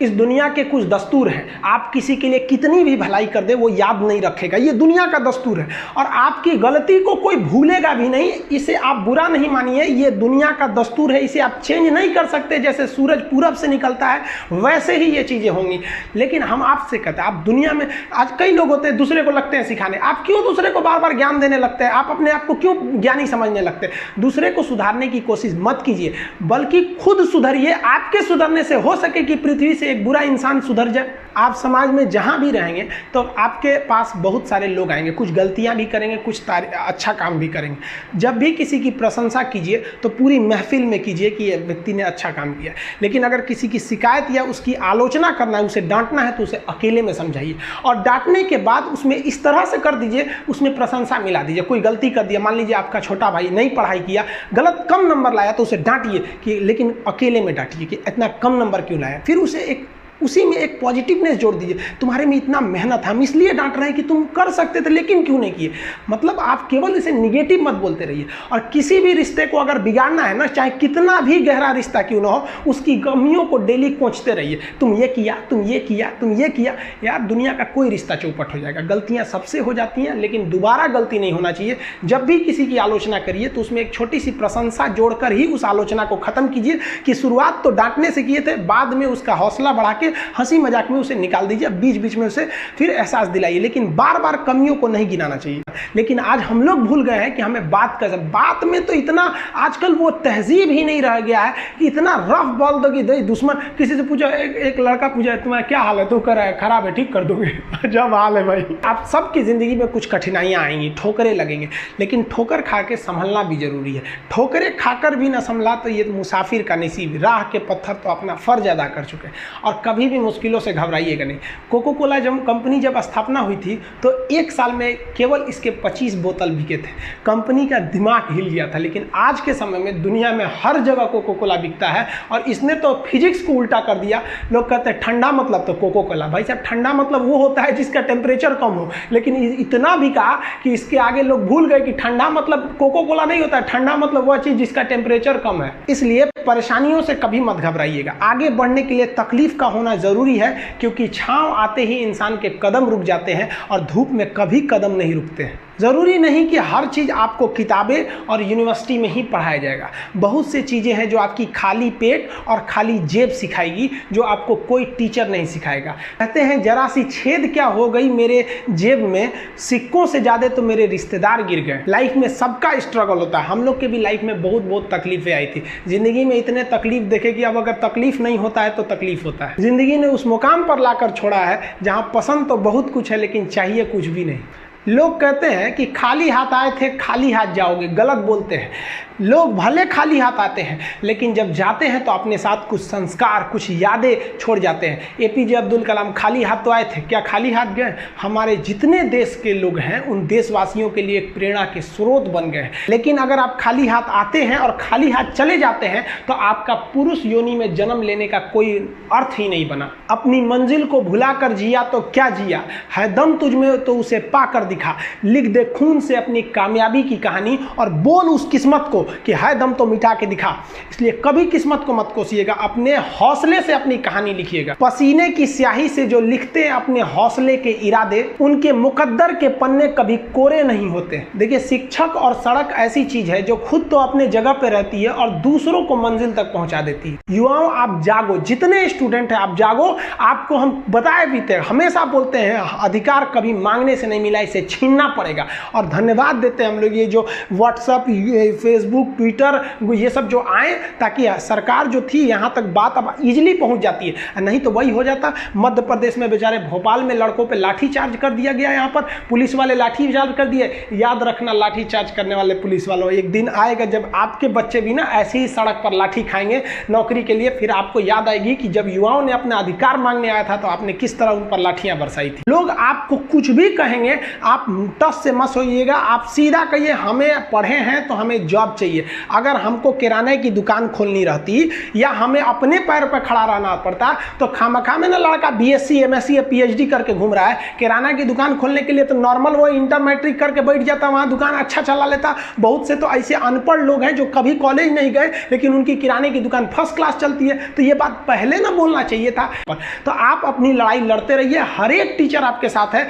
इस दुनिया के कुछ दस्तूर हैं, आप किसी के लिए कितनी भी भलाई कर दे वो याद नहीं रखेगा, ये दुनिया का दस्तूर है। और आपकी गलती को कोई भूलेगा भी नहीं, इसे आप बुरा नहीं मानिए, ये दुनिया का दस्तूर है, इसे आप चेंज नहीं कर सकते। जैसे सूरज पूरब से निकलता है वैसे ही ये चीज़ें होंगी। लेकिन हम आपसे कहते हैं, आप दुनिया में आज कई लोग होते हैं दूसरे को लगते हैं सिखाने, आप क्यों दूसरे को बार बार ज्ञान देने लगते हैं, आप अपने आप को क्यों ज्ञानी समझने लगते हैं। दूसरे को सुधारने की कोशिश मत कीजिए, बल्कि खुद सुधरिए। आपके सुधरने से हो सके कि पृथ्वी से एक बुरा इंसान सुधर जाए। आप समाज में जहाँ भी रहेंगे तो आपके पास बहुत सारे लोग आएंगे, कुछ गलतियाँ भी करेंगे, कुछ अच्छा काम भी करेंगे। जब भी किसी की प्रशंसा कीजिए तो पूरी महफिल में कीजिए कि ये व्यक्ति ने अच्छा काम किया। लेकिन अगर किसी की शिकायत या उसकी आलोचना करना है, उसे डांटना है, तो उसे अकेले में समझाइए। और डांटने के बाद उसमें इस तरह से कर दीजिए, उसमें प्रशंसा मिला दीजिए। कोई गलती कर दिया, मान लीजिए आपका छोटा भाई नहीं पढ़ाई किया, गलत कम नंबर लाया, तो उसे डांटिए कि, लेकिन अकेले में डांटिए कि इतना कम नंबर क्यों लाया। फिर उसे उसी में एक पॉजिटिवनेस जोड़ दीजिए, तुम्हारे में इतना मेहनत, हम इसलिए डांट रहे हैं कि तुम कर सकते थे लेकिन क्यों नहीं किए। मतलब आप केवल इसे निगेटिव मत बोलते रहिए। और किसी भी रिश्ते को अगर बिगाड़ना है ना, चाहे कितना भी गहरा रिश्ता क्यों ना हो, उसकी कमियों को डेली कोंचते रहिए। तुम ये किया, तुम ये किया, तुम ये किया। यार दुनिया का कोई रिश्ता चौपट हो जाएगा, गलतियां सबसे हो जाती हैं, लेकिन दोबारा गलती नहीं होना चाहिए। जब भी किसी की आलोचना करिए तो उसमें एक छोटी सी प्रशंसा जोड़कर ही उस आलोचना को खत्म कीजिए कि शुरुआत तो डांटने से किए थे, बाद में उसका हौसला बढ़ा के हंसी मजाक में उसे निकाल दीजिए, बीच बीच में उसे फिर एहसास दिलाइए, लेकिन बार बार कमियों को नहीं गिनाना चाहिए। लेकिन आज हम लोग भूल गए हैं कि हमें बात कर, बात में तो इतना आजकल वो तहजीब ही नहीं रह गया है कि इतना रफ बोल दो कि दुश्मन। किसी से पूछो, एक लड़का पूछा तुम्हारा क्या हाल है, तो कर है खराब है, ठीक कर दोगे जब हाल है भाई। आप सबकी जिंदगी में कुछ कठिनाइयां आएंगी, ठोकरें लगेंगे, लेकिन ठोकर खा के संभलना भी जरूरी है। ठोकरें खाकर भी ना संभला तो ये मुसाफिर का नसीब, राह के पत्थर तो अपना फर्ज अदा कर चुके हैं। और कभी भी मुश्किलों से घबराइएगा नहीं। कोको कोला कंपनी जब स्थापना हुई थी तो एक साल में केवल इसके 25 बोतल बिके थे। कंपनी का दिमाग हिल गया था। लेकिन आज के समय में दुनिया में हर जगह कोको कोला बिकता है और इसने तो फिजिक्स को उल्टा कर दिया। लोग कहते हैं ठंडा मतलब तो कोको कोला। भाई साहब, ठंडा मतलब वो होता है जिसका टेम्परेचर कम हो, लेकिन इतना बिका कि इसके आगे लोग भूल गए कि ठंडा मतलब कोको कोला नहीं होता है, ठंडा मतलब वह चीज जिसका टेम्परेचर कम है। इसलिए परेशानियों से कभी मत घबराइएगा। आगे बढ़ने के लिए तकलीफ का होना जरूरी है, क्योंकि छांव आते ही इंसान के कदम रुक जाते हैं और धूप में कभी कदम नहीं रुकते हैं। ज़रूरी नहीं कि हर चीज़ आपको किताबें और यूनिवर्सिटी में ही पढ़ाया जाएगा। बहुत से चीज़ें हैं जो आपकी खाली पेट और खाली जेब सिखाएगी, जो आपको कोई टीचर नहीं सिखाएगा। कहते हैं जरा सी छेद क्या हो गई मेरे जेब में, सिक्कों से ज़्यादा तो मेरे रिश्तेदार गिर गए। लाइफ में सबका स्ट्रगल होता है। हम लोग के भी लाइफ में बहुत बहुत तकलीफें आई थी। ज़िंदगी में इतने तकलीफ देखे कि अब अगर तकलीफ नहीं होता है तो तकलीफ होता है। ज़िंदगी ने उस मुकाम पर लाकर छोड़ा है जहाँ पसंद तो बहुत कुछ है लेकिन चाहिए कुछ भी नहीं। लोग कहते हैं कि खाली हाथ आए थे खाली हाथ जाओगे, गलत बोलते हैं। लोग भले खाली हाथ आते हैं लेकिन जब जाते हैं तो अपने साथ कुछ संस्कार, कुछ यादें छोड़ जाते हैं। एपीजे अब्दुल कलाम खाली हाथ तो आए थे, क्या खाली हाथ गए? हमारे जितने देश के लोग हैं उन देशवासियों के लिए एक प्रेरणा के स्रोत बन गए हैं। लेकिन अगर आप खाली हाथ आते हैं और खाली हाथ चले जाते हैं तो आपका पुरुष योनि में जन्म लेने का कोई अर्थ ही नहीं बना। अपनी मंजिल को भुला कर जिया तो क्या जिया, है दम तुझ में तो उसे पाकर दिखा। लिख दे खून से अपनी कामयाबी की कहानी और बोल उस किस्मत को कि है दम तो मिटा के दिखा। इसलिए कभी किस्मत को मत कोसिएगा, अपने हौसले से अपनी कहानी लिखिएगा। पसीने की स्याही से जो लिखते हैं अपने हौसले के इरादे, उनके मुकद्दर के पन्ने कभी कोरे नहीं होते। देखिए, शिक्षक और सड़क ऐसी चीज है जो खुद तो अपने जगह पे रहती है और दूसरों को मंजिल तक पहुंचा देती है। युवाओं, आप जागो, जितने स्टूडेंट हैं आप जागो। आपको हम बताए भी थे, हमेशा बोलते हैं अधिकार कभी मांगने से नहीं मिला, इसे छीनना पड़ेगा। और धन्यवाद देते हैं हम लोग ये जो व्हाट्सएप, फेसबुक, ट्विटर ये सब जो आए, ताकि सरकार जो थी यहाँ तक बात अब इजीली पहुँच जाती है। नहीं तो वही हो जाता, मध्य प्रदेश में बेचारे भोपाल में लड़कों पे लाठी चार्ज कर दिया गया। यहाँ पर पुलिस वाले लाठी चार्ज कर दिए। याद रखना, लाठी चार्ज करने वाले पुलिस वालों, एक दिन आएगा जब आपके बच्चे भी ना ऐसे ही सड़क पर लाठी खाएंगे नौकरी के लिए। फिर आपको याद आएगी कि जब युवाओं ने अपना अधिकार मांगने आया था तो आपने किस तरह उन पर लाठियां बरसाई थी। लोग आपको कुछ भी कहेंगे, आप टस से मत होइएगा, आप सीधा कहिए हमें पढ़े हैं तो हमें जॉब चाहिए। अगर हमको किराने की दुकान खोलनी रहती या हमें अपने पैर पर खड़ा रहना पड़ता तो खामखा में ना लड़का बीएससी एमएससी या पीएचडी करके घूम रहा है। किराना की दुकान खोलने के लिए तो नॉर्मल वो इंटर मैट्रिक करके बैठ जाता, वहाँ दुकान अच्छा चला लेता। बहुत से तो ऐसे अनपढ़ लोग हैं जो कभी कॉलेज नहीं गए लेकिन उनकी किराने की दुकान फर्स्ट क्लास चलती है। तो ये बात पहले ना बोलना चाहिए था। तो आप अपनी लड़ाई लड़ते रहिए, हर एक टीचर आपके साथ है।